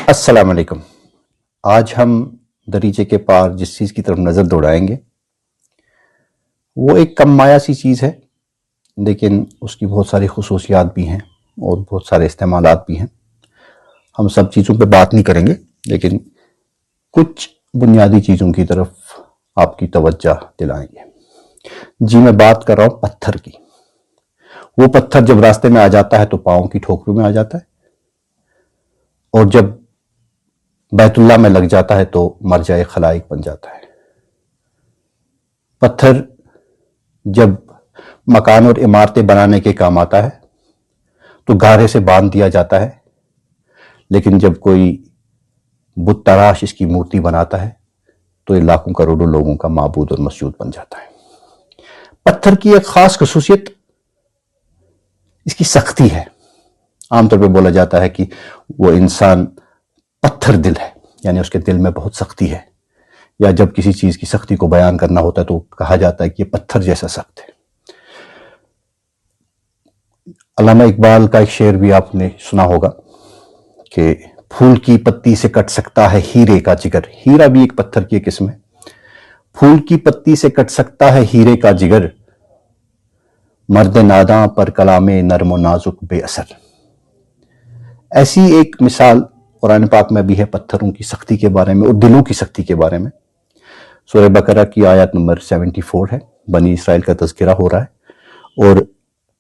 السلام علیکم۔ آج ہم دریچے کے پار جس چیز کی طرف نظر دوڑائیں گے وہ ایک کم مایہ سی چیز ہے، لیکن اس کی بہت ساری خصوصیات بھی ہیں اور بہت سارے استعمالات بھی ہیں۔ ہم سب چیزوں پہ بات نہیں کریں گے، لیکن کچھ بنیادی چیزوں کی طرف آپ کی توجہ دلائیں گے۔ جی میں بات کر رہا ہوں پتھر کی۔ وہ پتھر جب راستے میں آ جاتا ہے تو پاؤں کی ٹھوکروں میں آ جاتا ہے، اور جب بیت اللہ میں لگ جاتا ہے تو مرجع خلائق بن جاتا ہے۔ پتھر جب مکان اور عمارتیں بنانے کے کام آتا ہے تو گارے سے باندھ دیا جاتا ہے، لیکن جب کوئی بت تراش اس کی مورتی بناتا ہے تو یہ لاکھوں کروڑوں لوگوں کا معبود اور مسجود بن جاتا ہے۔ پتھر کی ایک خاص خصوصیت اس کی سختی ہے۔ عام طور پہ بولا جاتا ہے کہ وہ انسان پتھر دل ہے، یعنی اس کے دل میں بہت سختی ہے، یا جب کسی چیز کی سختی کو بیان کرنا ہوتا ہے تو کہا جاتا ہے کہ یہ پتھر جیسا سخت ہے۔ علامہ اقبال کا ایک شعر بھی آپ نے سنا ہوگا کہ پھول کی پتی سے کٹ سکتا ہے ہیرے کا جگر۔ ہیرا بھی ایک پتھر کی ایک قسم ہے۔ پھول کی پتی سے کٹ سکتا ہے ہیرے کا جگر، مرد ناداں پر کلام نرم و نازک بے اثر۔ ایسی ایک مثال قرآن پاک میں بھی ہے پتھروں کی سختی کے بارے میں اور دلوں کی سختی کے بارے میں۔ سورہ بقرہ کی آیت نمبر 74 ہے، بنی اسرائیل کا تذکرہ ہو رہا ہے، اور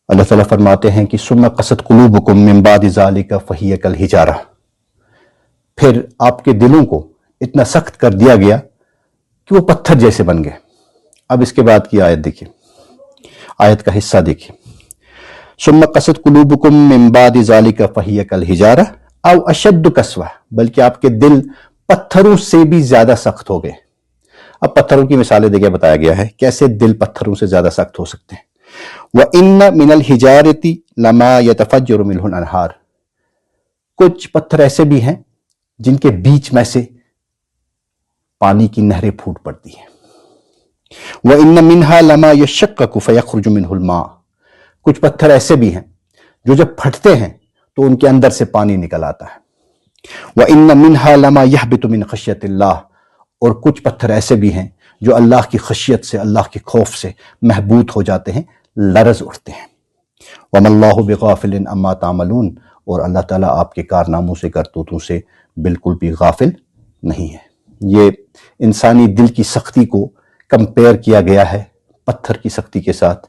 اللہ تعالیٰ فرماتے ہیں کہ ثم قست قلوبکم من بعد ذلک فہی کالحجارہ، پھر آپ کے دلوں کو اتنا سخت کر دیا گیا کہ وہ پتھر جیسے بن گئے۔ اب اس کے بعد کی آیت دیکھیں، آیت کا حصہ دیکھیں۔ ثم قست قلوبکم من بعد ذلک فہی کالحجارہ او اشد قسوہ، بلکہ آپ کے دل پتھروں سے بھی زیادہ سخت ہو گئے۔ اب پتھروں کی مثالیں دیکھیں، بتایا گیا ہے کیسے دل پتھروں سے زیادہ سخت ہو سکتے ہیں۔ وَإِنَّ مِنَ الْحِجَارَةِ لَمَا يَتَفَجَّرُ مِنْهُ الْأَنْهَارُ، کچھ پتھر ایسے بھی ہیں جن کے بیچ میں سے پانی کی نہریں پھوٹ پڑتی ہیں۔ وَإِنَّ مِنْهَا لَمَا يَشَّقَّقُ فَيَخْرُجُ مِنْهُ الْمَاءُ، کچھ پتھر ایسے بھی ہیں جو جب پھٹتے ہیں تو ان کے اندر سے پانی نکل آتا ہے۔ وَإِنَّ مِنْهَا لَمَا يَهْبِطُ مِنْ خَشْيَةِ اللَّهِ، اور کچھ پتھر ایسے بھی ہیں جو اللہ کی خشیت سے، اللہ کے خوف سے محبوط ہو جاتے ہیں، لرز اٹھتے ہیں۔ وَمَا اللَّهُ بِغَافِلٍ عَمَّا تَعْمَلُونَ، اور اللہ تعالیٰ آپ کے کارناموں سے، کرتوتوں سے بالکل بھی غافل نہیں ہے۔ یہ انسانی دل کی سختی کو کمپیئر کیا گیا ہے پتھر کی سختی کے ساتھ،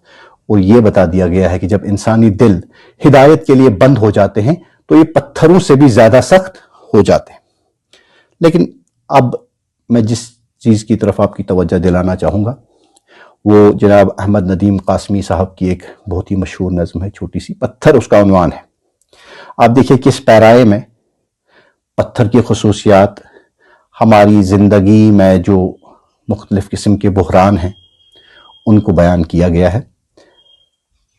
اور یہ بتا دیا گیا ہے کہ جب انسانی دل ہدایت کے لیے بند ہو جاتے ہیں تو یہ پتھروں سے بھی زیادہ سخت ہو جاتے ہیں۔ لیکن اب میں جس چیز کی طرف آپ کی توجہ دلانا چاہوں گا وہ جناب احمد ندیم قاسمی صاحب کی ایک بہت ہی مشہور نظم ہے، چھوٹی سی، پتھر اس کا عنوان ہے۔ آپ دیکھیں کس پیرائے میں پتھر کی خصوصیات ہماری زندگی میں جو مختلف قسم کے بحران ہیں ان کو بیان کیا گیا ہے۔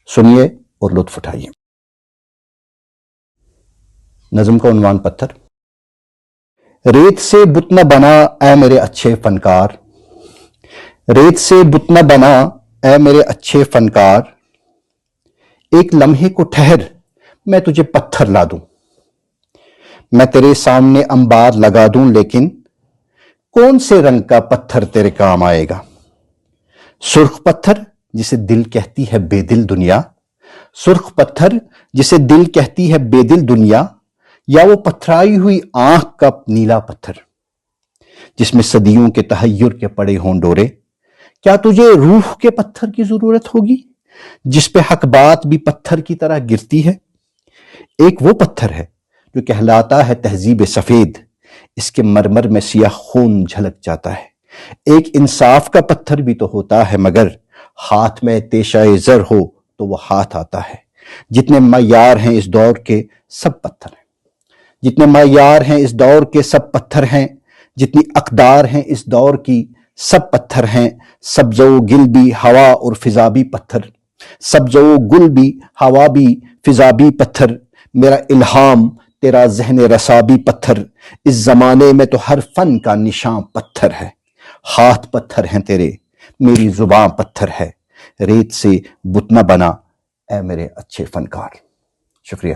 سنیے اور لطف اٹھائیے۔ نظم کا عنوان پتھر۔ ریت سے بت نہ بنا اے میرے اچھے فنکار، ریت سے بت نہ بنا اے میرے اچھے فنکار، ایک لمحے کو ٹھہر میں تجھے پتھر لا دوں، میں تیرے سامنے انبار لگا دوں، لیکن کون سے رنگ کا پتھر تیرے کام آئے گا؟ سرخ پتھر جسے دل کہتی ہے بے دل دنیا، سرخ پتھر جسے دل کہتی ہے بے دل دنیا، یا وہ پتھرائی ہوئی آنکھ کا نیلا پتھر جس میں صدیوں کے تحیر کے پڑے ہوں ڈورے؟ کیا تجھے روح کے پتھر کی ضرورت ہوگی جس پہ حق بات بھی پتھر کی طرح گرتی ہے؟ ایک وہ پتھر ہے جو کہلاتا ہے تہذیب سفید، اس کے مرمر میں سیاہ خون جھلک جاتا ہے۔ ایک انصاف کا پتھر بھی تو ہوتا ہے، مگر ہاتھ میں تیشہ زر ہو تو وہ ہاتھ آتا ہے۔ جتنے معیار ہیں اس دور کے سب پتھر ہیں، جتنے معیار ہیں اس دور کے سب پتھر ہیں، جتنی اقدار ہیں اس دور کی سب پتھر ہیں۔ سبز و گل بھی ہوا اور فضا بھی پتھر، سبز و گل بھی ہوا بھی فضا بھی پتھر، میرا الہام تیرا ذہن رسا بھی پتھر، اس زمانے میں تو ہر فن کا نشان پتھر ہے۔ ہاتھ پتھر ہیں تیرے، میری زباں پتھر ہے، ریت سے بت نہ بنا اے میرے اچھے فنکار۔ شکریہ۔